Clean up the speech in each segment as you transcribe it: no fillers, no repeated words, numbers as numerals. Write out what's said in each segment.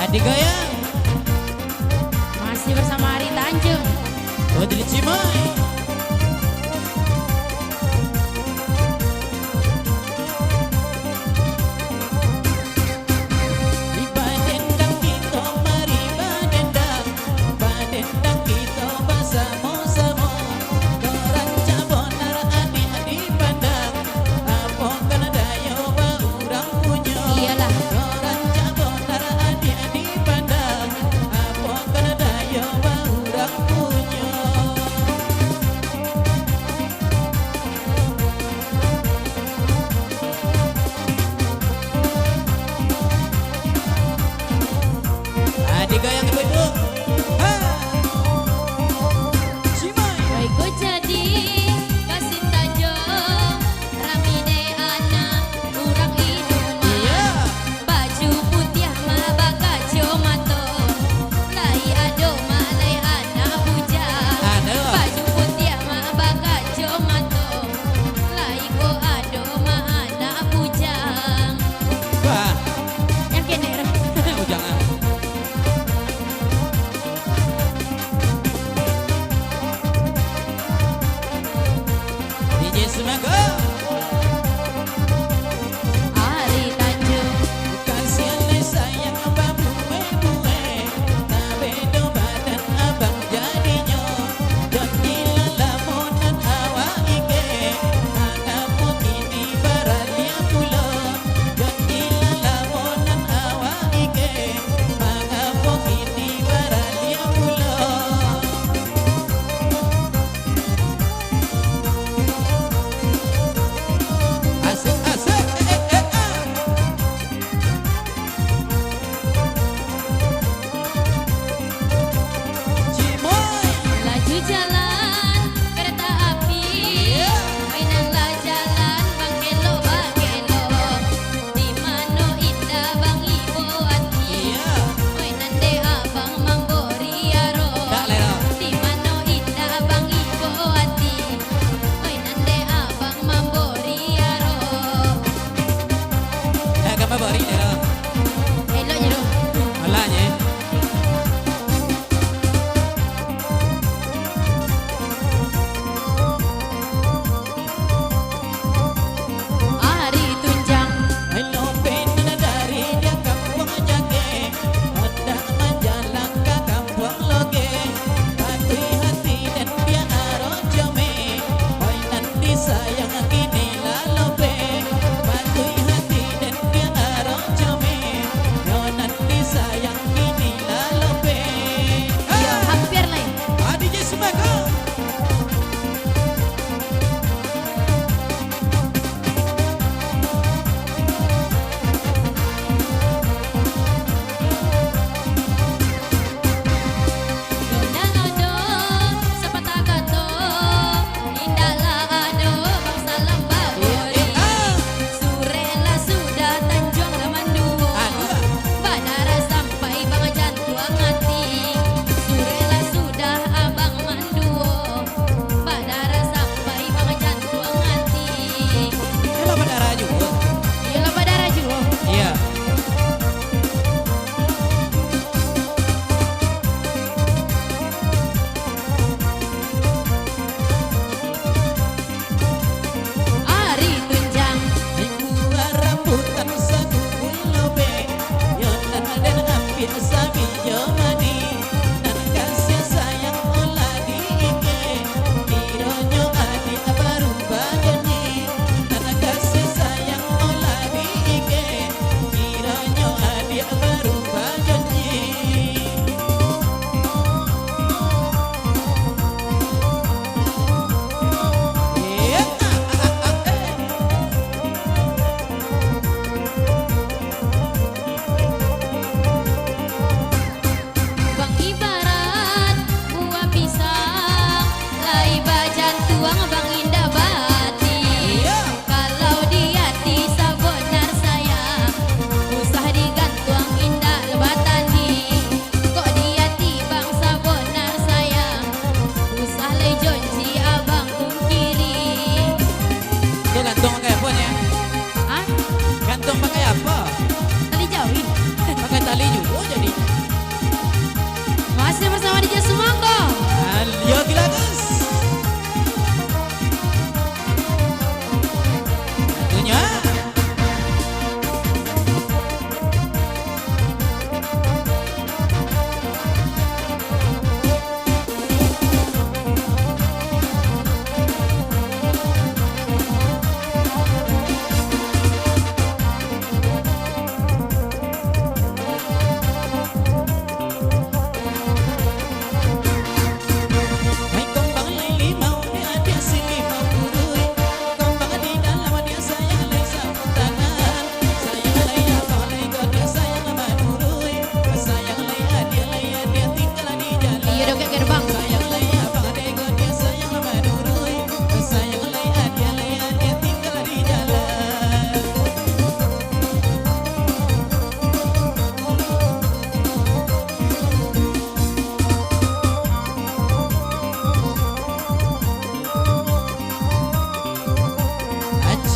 Adik goyang Masih bersama Ari Tanjung. Putri Cimoy. Adik goyang beduk. Baikku jadi kasih Tanjung Ramine anak urang hidung baju putih mah bakajo mato lai ado malai anak bujang baju putih mah bakajo mato lai ko ado mah anak bujang. Wah, Yang kene jangan. DJ Semango. Ari Tanjung. Kasihan le sayang abang bue-bue, tak beda badan abang jadinya. Dan gila lamunan awak ike, anakmu kini baralia pula. Dan gila lamunan awak ike, anakmu kini baralia pula. Asik asik Cimoy. Laju jalan kereta api, mainanlah jalan bang kelo di mano indah bang ibu hati, mainan de abang manggori aro, Tak lera. di mano indah bang ibu hati, mainan de abang manggori aro, Agak favorit dia. elok je dong. Alanya. Ari tunjang. Hello pena dari dia kampung jage, hendak menjalan ke kampung loge. Hati-hati dan dia arok jome, oi nanti sayang kini lalope. Hati-hati dan dia arok jome, yo nanti sayang kini lalope. Iya, hampir lah. Adik je Semango. Gendang ado, sepatah gato, indahlah ado, bang salam babori. Surela sudah Tanjung Ramanduo, bandara sampai bang jantuang hati. Surela sudah abang manduo, bandara sampai bang jantuang hati. Hello bandara juga. Iyalah bandara juga. Iya. Ari tunjang. Buah rambutan sagu lobe, yo dan hampir sabi yo mani, dan kasih sayang olah diike, kironyo adik baru badanyi, dan kasih sayang olah diike, kironyo adik baru badanyi. Bang ibarat buah pisang, lai bajan tuang bang indah bati. Kalau di hati sabonar sayang, usah digantung indah lebatan di. Kok di hati bang sabonar sayang, usah lai jonji abang kiri. Itu gantung pakai apa ya? Ah, Gantung pakai apa? tali jauhin. Pakai tali juga jadi.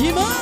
Jima